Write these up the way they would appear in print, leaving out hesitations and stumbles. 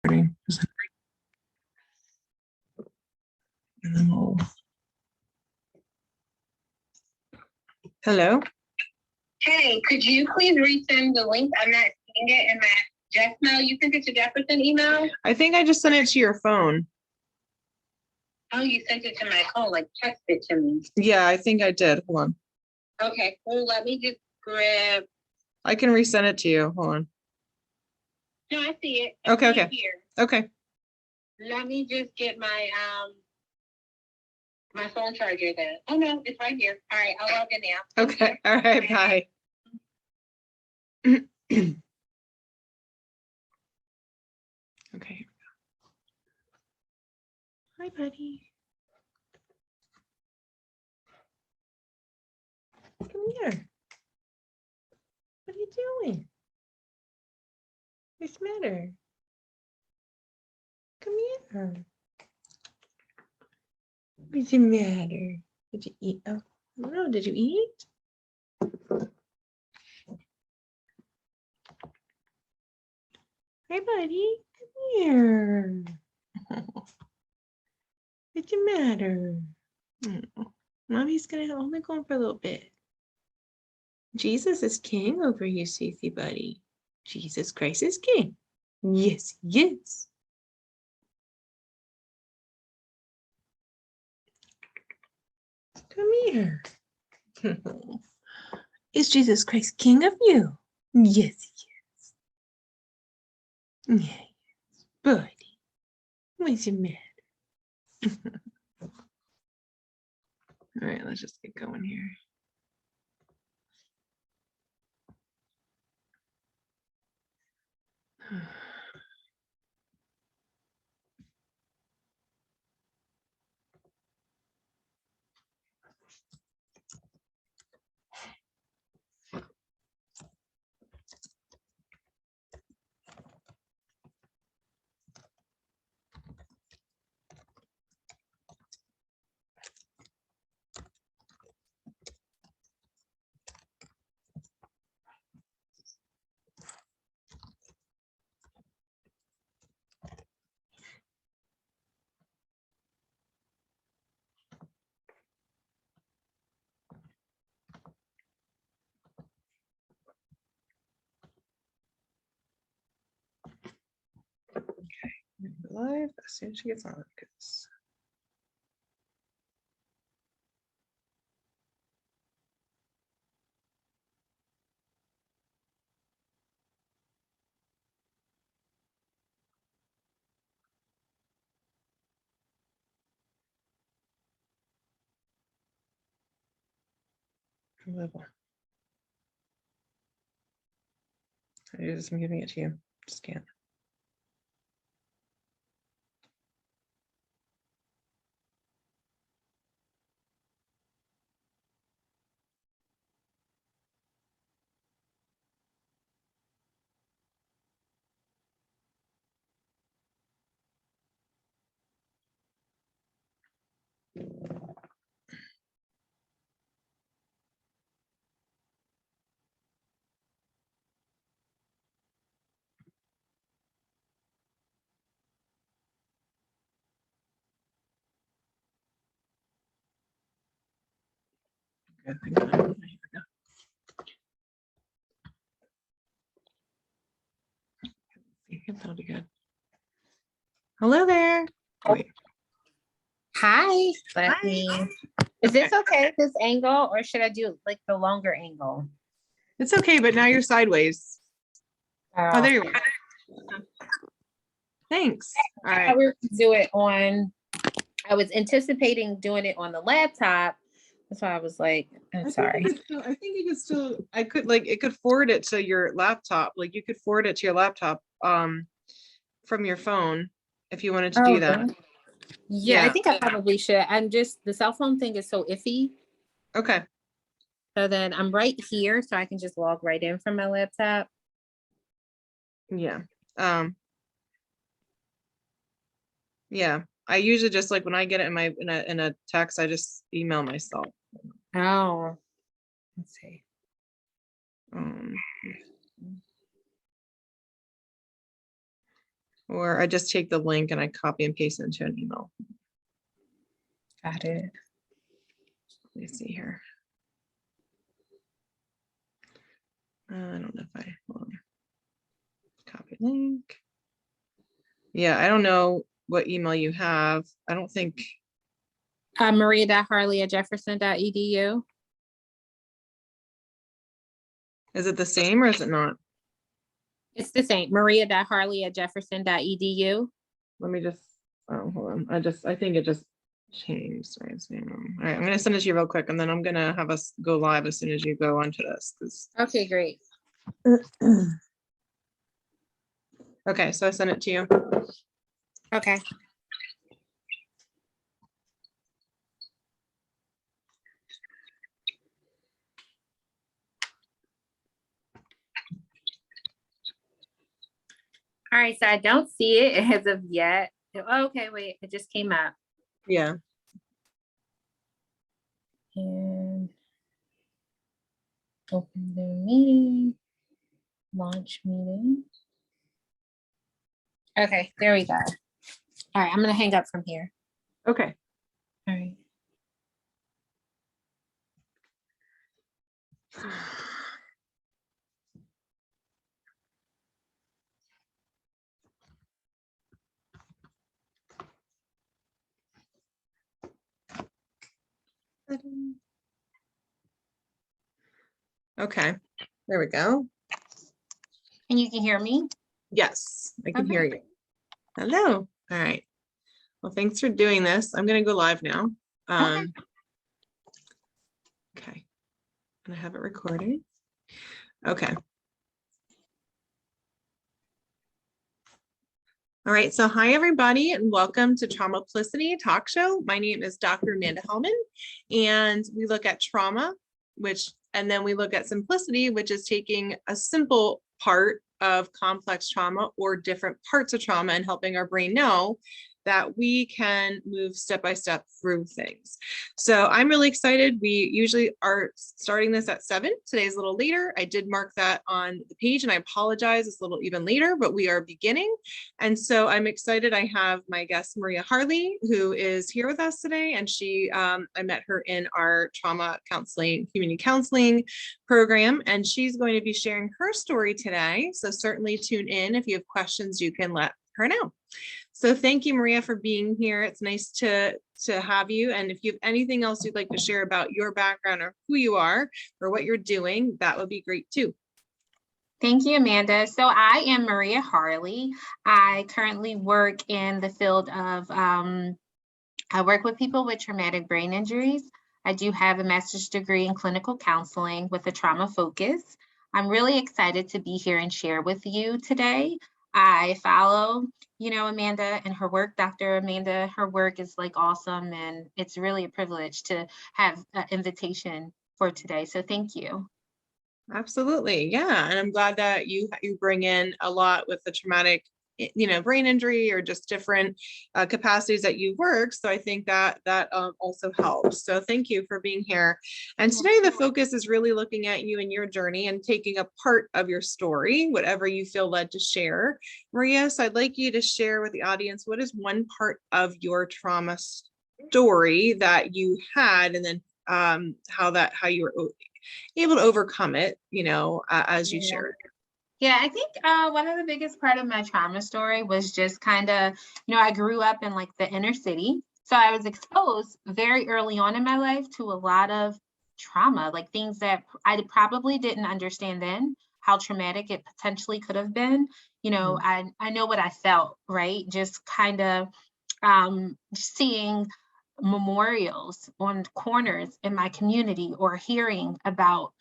And then we'll... Hello? Hey, could you please resend the link? I'm not seeing it in my Jeff mail. You sent it to Jefferson email? I think I just sent it to your phone. Oh, you sent it to my phone, like text it to me. Yeah, I think I did. Hold on. Okay, well, let me just grab. I can resend it to you. Hold on. No, I see it. Okay, see okay. it here. Okay. Let me just get my my phone charger then. Oh no, it's right here. All right, I'll log in now. Okay. All right. Bye. Okay. Hi, buddy. Come here. What are you doing? What's the matter? Come here. What's the matter? Did you eat? Oh, no. Did you eat? Hi, buddy. Come here. What's the matter? Oh, Mommy's gonna only go on for a little bit. Jesus is king over you, Susie, buddy. Jesus Christ is king. Yes, yes. Come here. Is Jesus Christ king of you? Yes, yes. Yes, buddy. What's the matter? All right, let's just get going here. Live as soon as she gets on, because level. I'm giving it to you. Just can't. Okay, hang on. Here we go. I think that'll be good. Hello there. Wait. Hi. Hi. Is this okay, this angle, or should I do like the longer angle? It's okay, but now you're sideways. Oh, there you are. Thanks. All right. I would do it on, I was anticipating doing it on the laptop. That's why I was like, I'm sorry. I think you could still, I could like, it could forward it to your laptop. Like you could forward it to your laptop from your phone if you wanted to do that. Okay. Yeah, I think I probably should. I'm just, the cell phone thing is so iffy. Okay. So then I'm right here, so I can just log right in from my laptop. Yeah. Yeah. I usually just like when I get it in a text, I just email myself. Oh, let's see. Or I just take the link and I copy and paste it into an email. Got it. Let me see here. I don't know if hold on. Copy link. Yeah, I don't know what email you have. I don't think. Maria.harley@jefferson.edu. Is it the same or is it not? It's the same. Maria.harley@jefferson.edu. Let me just, oh, hold on. I think it just changed. Right. All right, I'm going to send it to you real quick and then I'm going to have us go live as soon as you go onto this. Okay, great. Okay, so I sent it to you. Okay. All right, so I don't see it as of yet. Okay, wait, it just came up. Yeah. And open the meeting, launch meeting. Okay, there we go. All right, I'm gonna hang up from here. Okay. All right. Okay, there we go. And you can hear me? Yes, I can hear Okay. you. Hello. All right. Well, thanks for doing this. I'm going to go live now. Okay. And I have it recorded. Okay. All right. So hi, everybody, and welcome to Traumaplicity Talk Show. My name is Dr. Amanda Helman, and we look at trauma, and then we look at simplicity, which is taking a simple part of complex trauma or different parts of trauma and helping our brain know that we can move step by step through things. So I'm really excited. We usually are starting this at 7. Today's a little later. I did mark that on the page and I apologize, it's a little even later, but we are beginning. And so I'm excited. I have my guest, Maria Harley, who is here with us today. And I met her in our trauma counseling, community counseling program, and she's going to be sharing her story today. So certainly tune in. If you have questions, you can let her know. So thank you, Maria, for being here. It's nice to have you. And if you have anything else you'd like to share about your background or who you are or what you're doing, that would be great too. Thank you, Amanda. So I am Maria Harley. I currently work in the field of, I work with people with traumatic brain injuries. I do have a master's degree in clinical counseling with a trauma focus. I'm really excited to be here and share with you today. I follow, Amanda and her work, Dr. Amanda, her work is like awesome. And it's really a privilege to have an invitation for today. So thank you. Absolutely. Yeah. And I'm glad that you bring in a lot with the traumatic, brain injury or just different capacities that you work. So I think that also helps. So thank you for being here. And today the focus is really looking at you and your journey and taking a part of your story, whatever you feel led to share. Maria, so I'd like you to share with the audience, what is one part of your trauma story that you had, and then how you were able to overcome it, as you shared. Yeah, I think one of the biggest part of my trauma story was just kind of, I grew up in like the inner city. So I was exposed very early on in my life to a lot of trauma, like things that I probably didn't understand then, how traumatic it potentially could have been. I know what I felt, right? Just kind of seeing memorials on corners in my community or hearing about,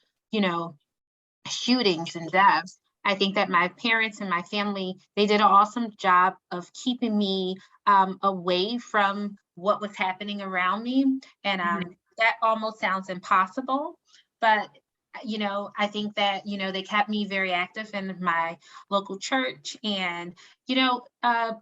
shootings and deaths. I think that my parents and my family, they did an awesome job of keeping me away from what was happening around me. And that almost sounds impossible, but I think that, they kept me very active in my local church and,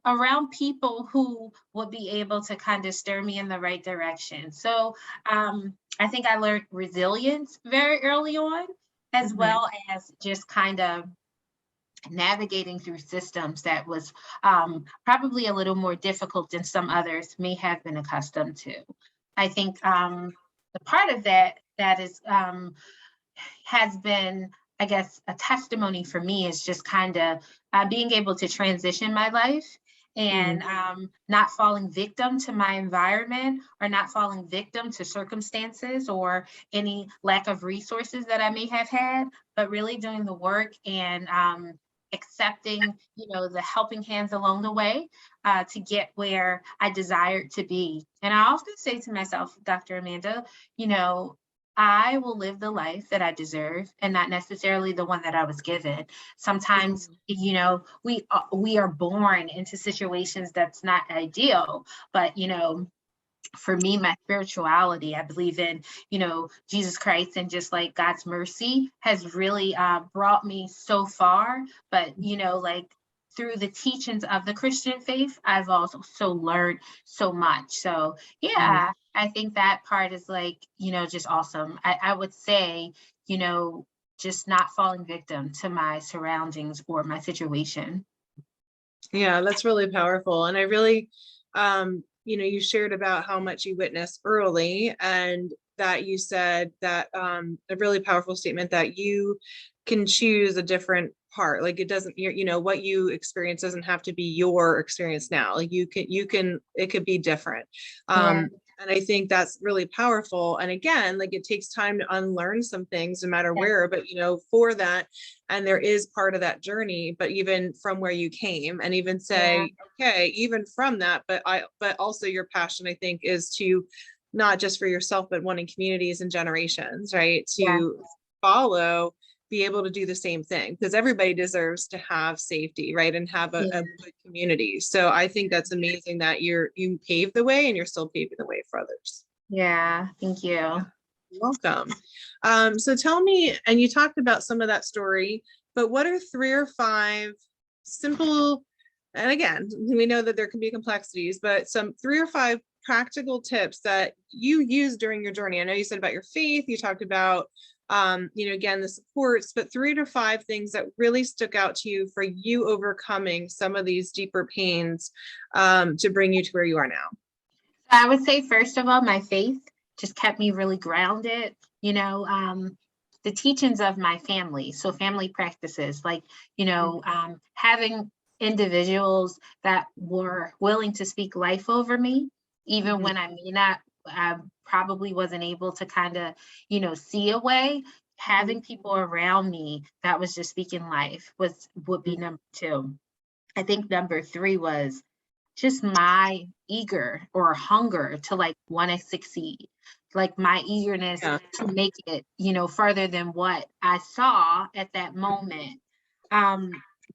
around people who would be able to kind of steer me in the right direction. So I think I learned resilience very early on, as well as just kind of navigating through systems that was probably a little more difficult than some others may have been accustomed to. I think the part of that is has been, I guess, a testimony for me is just kind of being able to transition my life and not falling victim to my environment or not falling victim to circumstances or any lack of resources that I may have had, but really doing the work and accepting, the helping hands along the way to get where I desired to be. And I often say to myself, Dr. Amanda, I will live the life that I deserve and not necessarily the one that I was given. Sometimes, we are born into situations that's not ideal, but, for me, my spirituality, I believe in, Jesus Christ, and just like God's mercy has really brought me so far. But, like through the teachings of the Christian faith, I've also learned so much. So yeah, I think that part is like, just awesome. I would say, just not falling victim to my surroundings or my situation. Yeah, that's really powerful. And I really, you shared about how much you witnessed early, and that you said that a really powerful statement that you can choose a different part. Like it doesn't, what you experience doesn't have to be your experience now. Like it could be different. And I think that's really powerful. And again, like it takes time to unlearn some things no matter where, but for that, and there is part of that journey, but even from where you came, and even say, okay, even from that, but also your passion, I think, is to not just for yourself, but wanting communities and generations, right? To follow, be able to do the same thing, because everybody deserves to have safety, right? And have a good community. So I think that's amazing that you paved the way and you're still paving the way for others. Yeah, thank you. You're welcome. So tell me, and you talked about some of that story, but what are 3 or 5 simple, and again, we know that there can be complexities, but some 3 or 5 practical tips that you use during your journey? I know you said about your faith, you talked about again, the supports, but 3 to 5 things that really stuck out to you for you overcoming some of these deeper pains to bring you to where you are now. I would say, first of all, my faith just kept me really grounded. The teachings of my family, so family practices, like, having individuals that were willing to speak life over me, even when I may not, I probably wasn't able to kind of, see a way. Having people around me that was just speaking life would be number 2. I think number 3 was just my eager or hunger to like want to succeed, like my eagerness to make it, further than what I saw at that moment.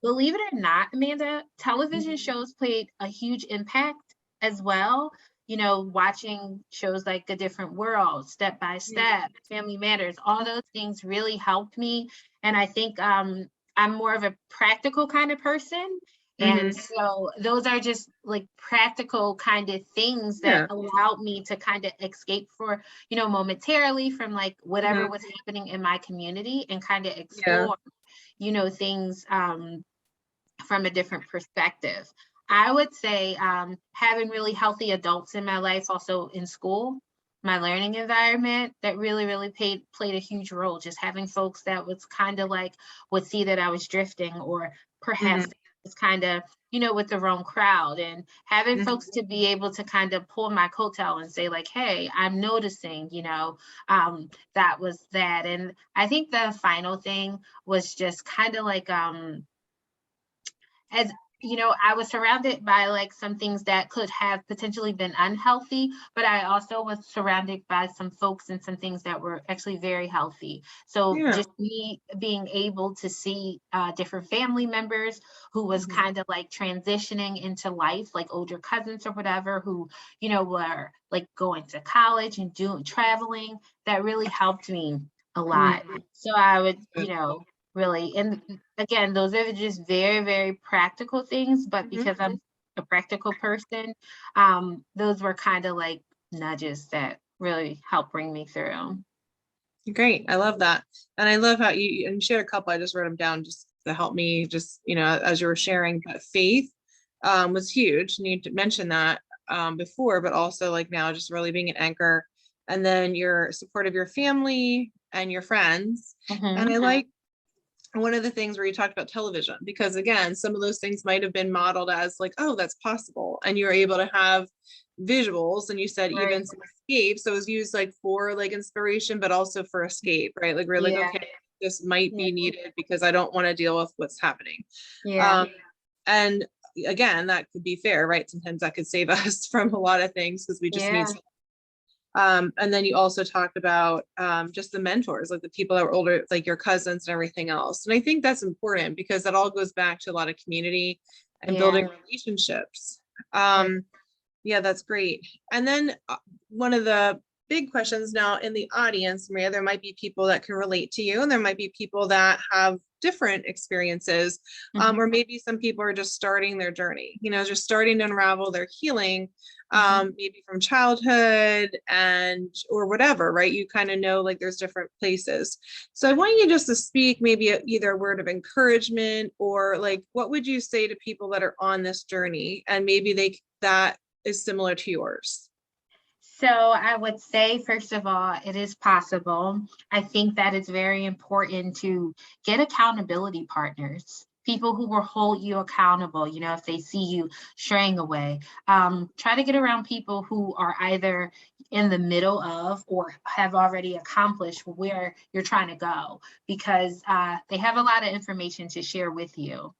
Believe it or not, Amanda, television shows played a huge impact as well. Watching shows like A Different World, Step by Step, Family Matters, all those things really helped me. And I think I'm more of a practical kind of person. And so those are just like practical kind of things that allowed me to kind of escape for, momentarily from like whatever was happening in my community and kind of explore, things from a different perspective. I would say having really healthy adults in my life, also in school, my learning environment, that really, really played a huge role. Just having folks that was kind of like would see that I was drifting, or perhaps was kind of, with the wrong crowd, and having folks to be able to kind of pull my coattail and say like, hey, I'm noticing, that was that. And I think the final thing was just kind of like, as I was surrounded by like some things that could have potentially been unhealthy, but I also was surrounded by some folks and some things that were actually very healthy. So just me being able to see different family members who was kind of like transitioning into life, like older cousins or whatever, who, were like going to college and traveling, that really helped me a lot. So I would, really, and again, those are just very, very practical things, but because I'm a practical person, those were kind of like nudges that really helped bring me through. Great. I love that. And I love how you shared a couple. I just wrote them down just that helped me just, as you were sharing. But faith was huge. And you mentioned that before, but also like now just really being an anchor, and then your support of your family and your friends. And I like one of the things where you talked about television, because again, some of those things might have been modeled as like, oh, that's possible. And you were able to have visuals, and you said even some escape. So it was used like for like inspiration, but also for escape, right? Like we're like, okay, this might be needed because I don't want to deal with what's happening. And again, that could be fair, right? Sometimes that could save us from a lot of things because we just need something. And then you also talked about just the mentors, like the people that were older, like your cousins and everything else. And I think that's important because that all goes back to a lot of community and building relationships. Yeah, that's great. And then one of the big questions now in the audience, Maria, there might be people that can relate to you, and there might be people that have different experiences, or maybe some people are just starting their journey, just starting to unravel their healing, maybe from childhood or whatever, right? You kind of know, like there's different places. So I want you just to speak maybe either a word of encouragement, or like, what would you say to people that are on this journey and maybe that is similar to yours? So I would say, first of all, it is possible. I think that it's very important to get accountability partners, people who will hold you accountable, if they see you straying away. Try to get around people who are either in the middle of or have already accomplished where you're trying to go, because they have a lot of information to share with you.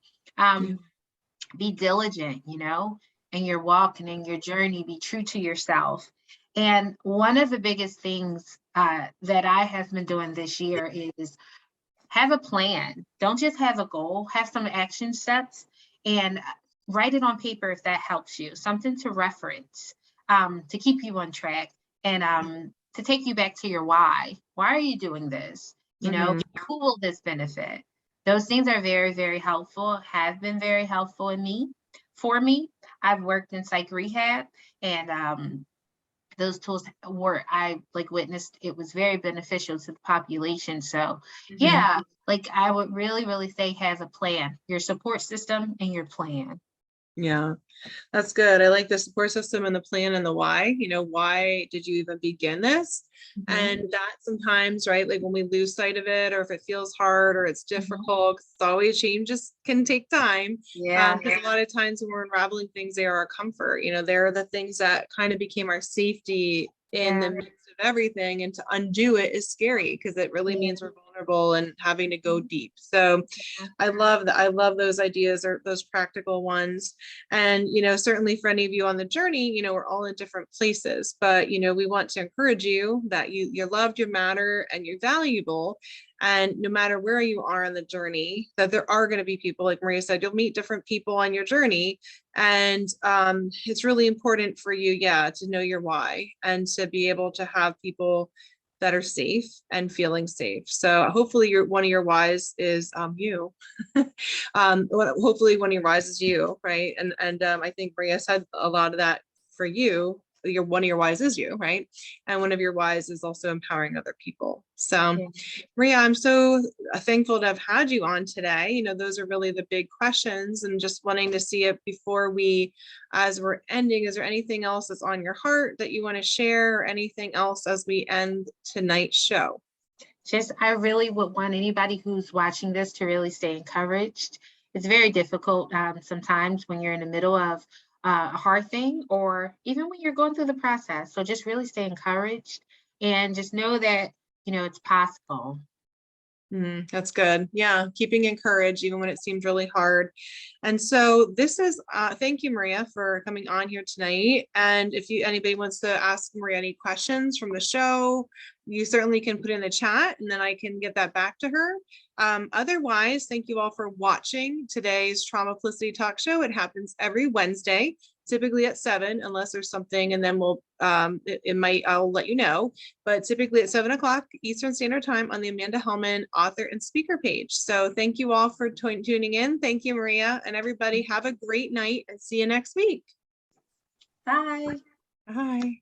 Be diligent, in your walk and in your journey. Be true to yourself. And one of the biggest things that I have been doing this year is have a plan. Don't just have a goal, have some action steps, and write it on paper if that helps you. Something to reference, to keep you on track, and to take you back to your why. Why are you doing this? Who will this benefit? Those things are very, very helpful, have been very helpful for me. I've worked in psych rehab, and those tools I witnessed, it was very beneficial to the population. So I would really, really say have a plan, your support system and your plan. Yeah, that's good. I like the support system and the plan and the why. Why did you even begin this? And that sometimes, right, like when we lose sight of it, or if it feels hard or it's difficult, it's always changes can take time. Because a lot of times when we're unraveling things, they are our comfort. They're the things that kind of became our safety in the midst of everything, and to undo it is scary because it really means we're vulnerable and having to go deep. So I love that. I love those ideas, or those practical ones. And certainly for any of you on the journey, we're all in different places, but we want to encourage you that you're loved, you matter, and you're valuable. And no matter where you are on the journey, that there are going to be people, like Maria said, you'll meet different people on your journey. And it's really important for you, to know your why, and to be able to have people that are safe and feeling safe. So hopefully one of your whys is you. Hopefully one of your whys is you, right? And I think Maria said a lot of that for you. One of your whys is you, right? And one of your whys is also empowering other people. So Maria, I'm so thankful to have had you on today. Those are really the big questions, and just wanting to see it before as we're ending, is there anything else that's on your heart that you want to share, or anything else as we end tonight's show? I really would want anybody who's watching this to really stay encouraged. It's very difficult sometimes when you're in the middle of a hard thing, or even when you're going through the process. So just really stay encouraged, and just know that, it's possible. That's good. Yeah. Keeping encouraged, even when it seems really hard. And so this is, thank you, Maria, for coming on here tonight. And if anybody wants to ask Maria any questions from the show, you certainly can put in the chat, and then I can get that back to her. Otherwise, thank you all for watching today's Traumaplicity Talk Show. It happens every Wednesday, typically at 7, unless there's something, and then I'll let you know, but typically at 7 o'clock Eastern Standard Time on the Amanda Helman author and speaker page. So thank you all for tuning in. Thank you, Maria, and everybody have a great night, and see you next week. Bye. Bye.